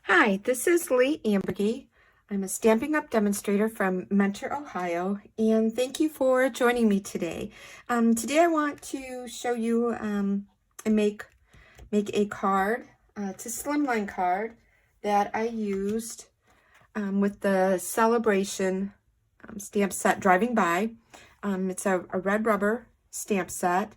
Hi, this is Leigh Ambergy. I'm a Stamping Up demonstrator from Mentor, Ohio, and thank you for joining me today. Today I want to show you and make a card. It's a Slimline card that I used with the Sale-a-Bration stamp set Driving By. It's a red rubber stamp set.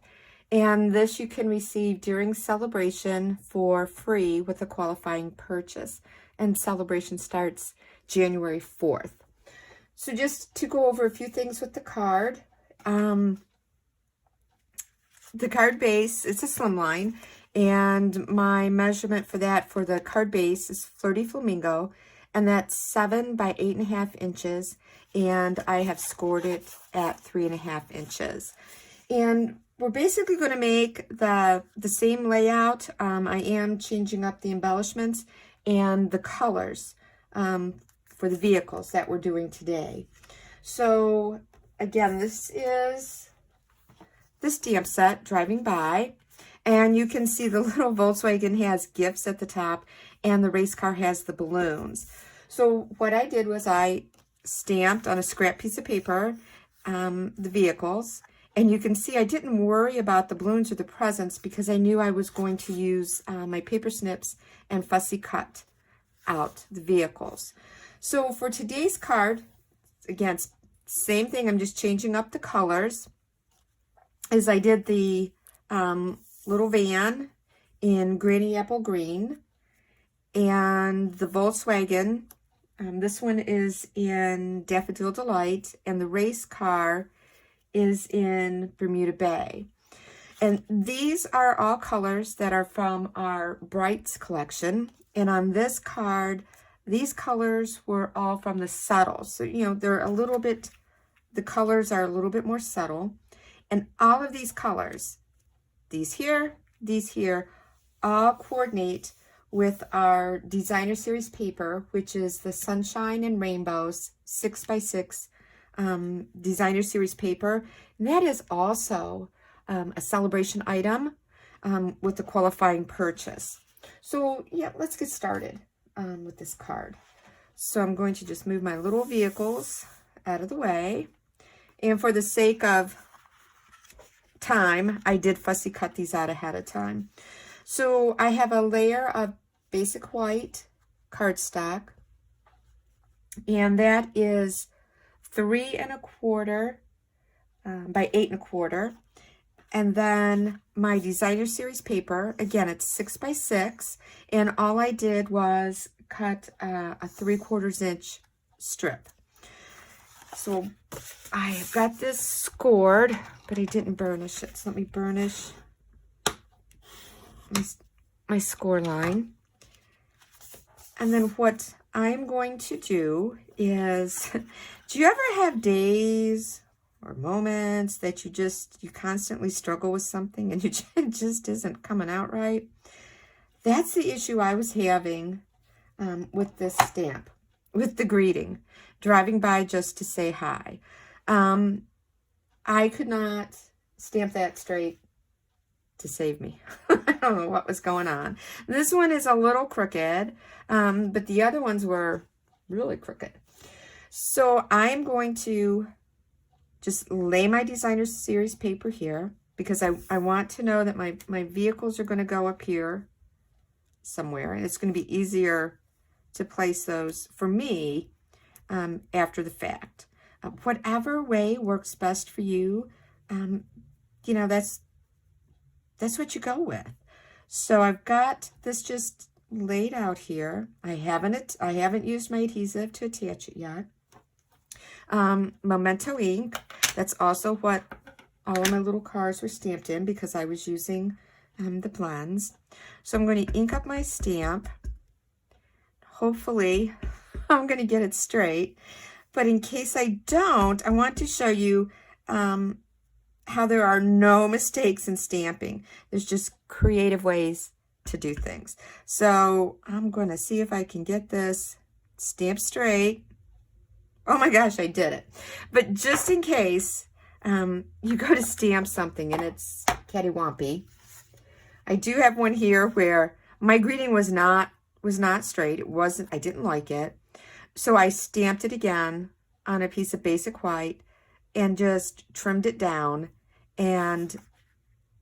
And this you can receive during Sale-a-Bration for free with a qualifying purchase. And Sale-a-Bration starts January 4th. So just to go over a few things with the card. The card base, it's a slimline. And my measurement for that for the card base is Flirty Flamingo. And that's 7 by 8.5 inches. And I have scored it at 3.5 inches. And we're basically going to make the same layout. I am changing up the embellishments and the colors for the vehicles that we're doing today. So again, this is the stamp set Driving By. And you can see the little Volkswagen has gifts at the top and the race car has the balloons. So what I did was I stamped on a scrap piece of paper the vehicles. And you can see I didn't worry about the balloons or the presents because I knew I was going to use my paper snips and fussy cut out the vehicles. So for today's card, again, same thing. I'm just changing up the colors. As I did the little van in Granny Apple Green and the Volkswagen. This one is in Daffodil Delight and the race car is in Bermuda Bay. And these are all colors that are from our Brights collection. And on this card, these colors were all from the subtle. So, you know, they're a little bit, the colors are a little bit more subtle. And all of these colors, these here, all coordinate with our designer series paper, which is the Sunshine and Rainbows 6x6 designer series paper. And that is also a Sale-a-Bration item with the qualifying purchase. So yeah, let's get started with this card. So I'm going to just move my little vehicles out of the way. And for the sake of time, I did fussy cut these out ahead of time. So I have a layer of basic white cardstock, and that is 3 1/4 by 8 1/4, and then my designer series paper, again it's 6x6, and all I did was cut a 3/4 inch strip. So I have got this scored, but I didn't burnish it. So let me burnish my score line. And then what I'm going to do is, do you ever have days or moments that you constantly struggle with something and it just isn't coming out right? That's the issue I was having with this stamp, with the greeting, driving by just to say hi. I could not stamp that straight to save me. I don't know what was going on. This one is a little crooked, but the other ones were really crooked. So I'm going to just lay my designer series paper here because I want to know that my vehicles are going to go up here somewhere, and it's going to be easier to place those for me after the fact. Whatever way works best for you, you know, that's what you go with. So I've got this just laid out here. I haven't used my adhesive to attach it yet. Memento ink. That's also what all of my little cards were stamped in because I was using the blends. So I'm going to ink up my stamp. Hopefully I'm going to get it straight. But in case I don't, I want to show you how there are no mistakes in stamping. There's just creative ways to do things. So I'm going to see if I can get this stamped straight. Oh my gosh, I did it. But just in case you go to stamp something and it's cattywampy, I do have one here where my greeting was not was not straight. It wasn't, I didn't like it. So I stamped it again on a piece of basic white and just trimmed it down, and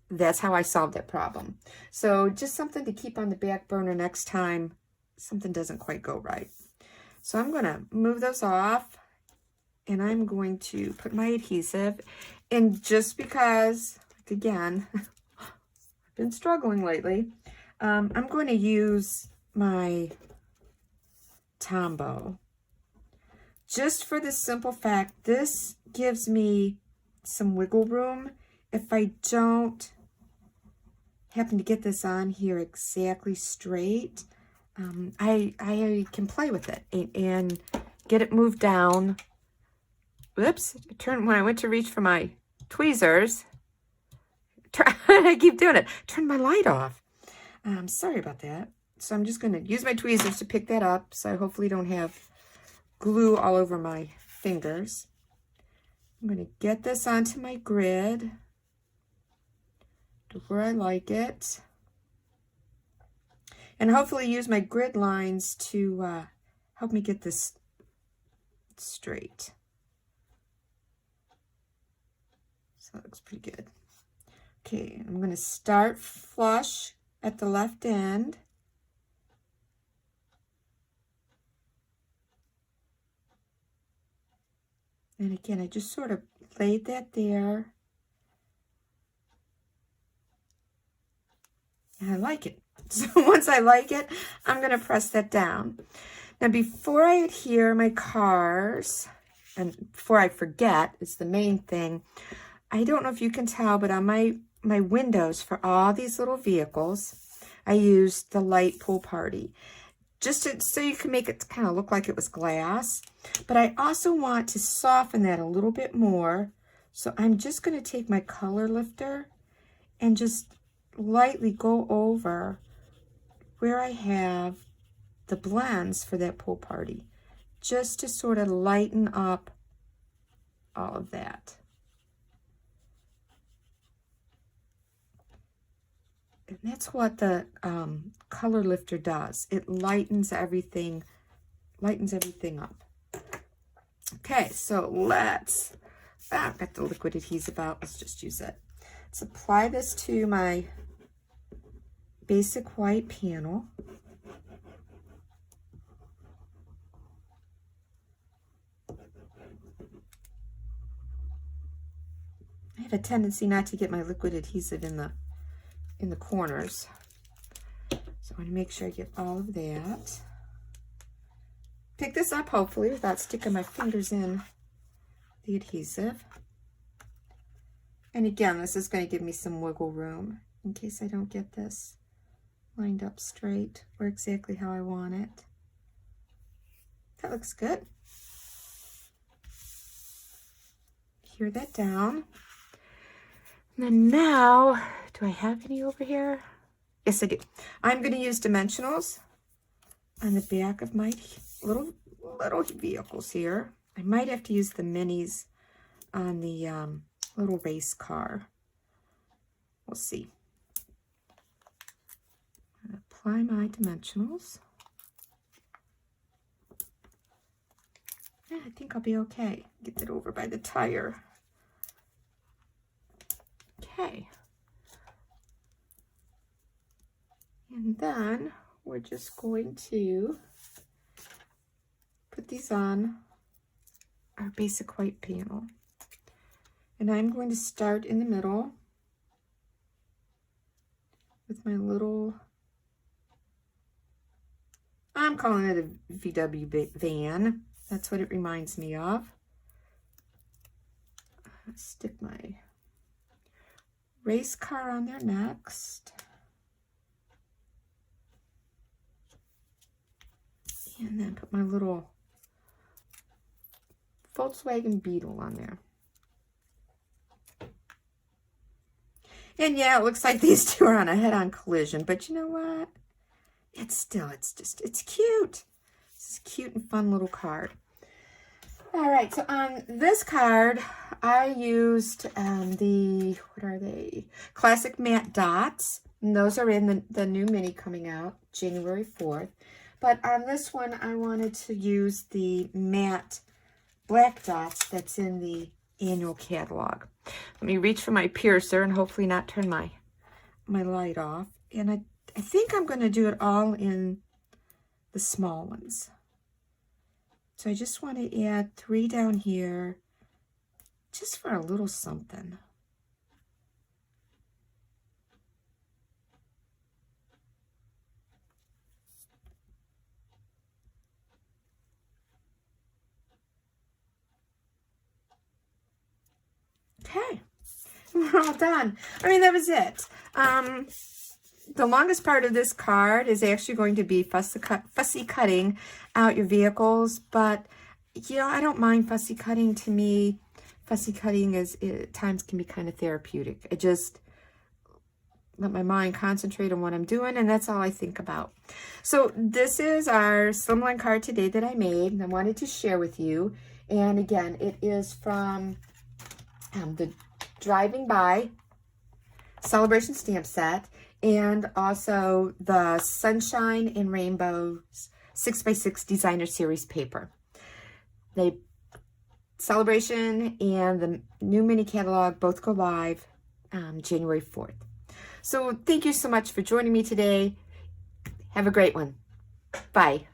that's how I solved that problem. So just something to keep on the back burner next time something doesn't quite go right. So I'm going to move those off, and I'm going to put my adhesive. And just because, again, I've been struggling lately, I'm going to use my Tombow. Just for the simple fact, this gives me some wiggle room if I don't happen to get this on here exactly straight. I can play with it and get it moved down. Whoops, when I went to reach for my tweezers, I keep doing it, turn my light off. Sorry about that. So I'm just going to use my tweezers to pick that up, so I hopefully don't have glue all over my fingers. I'm going to get this onto my grid to where I like it, and hopefully use my grid lines to help me get this straight. So that looks pretty good. Okay, I'm going to start flush at the left end. And again, I just sort of laid that there. And I like it. So once I like it, I'm going to press that down. Now, before I adhere my cars, and before I forget, it's the main thing, I don't know if you can tell, but on my windows for all these little vehicles, I used the light Pool Party. Just so you can make it kind of look like it was glass. But I also want to soften that a little bit more. So I'm just going to take my color lifter and just lightly go over where I have the blends for that Pool Party, just to sort of lighten up all of that. And that's what the color lifter does. It lightens everything up. Okay, so I've got the liquid adhesive out. Let's just use it. Let's apply this to my basic white panel. I have a tendency not to get my liquid adhesive in the corners. So I want to make sure I get all of that. Pick this up, hopefully, without sticking my fingers in the adhesive. And again, this is going to give me some wiggle room in case I don't get this lined up straight or exactly how I want it. That looks good. Adhere that down. And then now, do I have any over here? Yes, I do. I'm going to use dimensionals on the back of my little vehicles here. I might have to use the minis on the little race car. We'll see. I'm going to apply my dimensionals. Yeah, I think I'll be okay. Get that over by the tire. Okay. And then we're just going to put these on our basic white panel. And I'm going to start in the middle with my little, I'm calling it a VW van. That's what it reminds me of. Stick my race car on there next. And then put my little Volkswagen Beetle on there. And yeah, it looks like these two are on a head-on collision, but you know what? It's cute. This is a cute and fun little card. All right, so on this card, I used what are they? Classic matte dots. And those are in the new mini coming out January 4th. But on this one, I wanted to use the matte black dots that's in the annual catalog. Let me reach for my piercer and hopefully not turn my light off. And I think I'm going to do it all in the small ones. So I just want to add 3 down here just for a little something. Okay, we're all done. I mean, that was it. The longest part of this card is actually going to be fussy cutting out your vehicles, but you know, I don't mind fussy cutting. To me, fussy cutting is at times can be kind of therapeutic. I just let my mind concentrate on what I'm doing, and that's all I think about. So this is our Slimline card today that I made, and I wanted to share with you. And again, it is from the Driving By Sale-a-Bration stamp set, and also the Sunshine and Rainbows 6x6 Designer Series paper. They Sale-a-Bration and the new mini catalog both go live January 4th. So thank you so much for joining me today. Have a great one. Bye.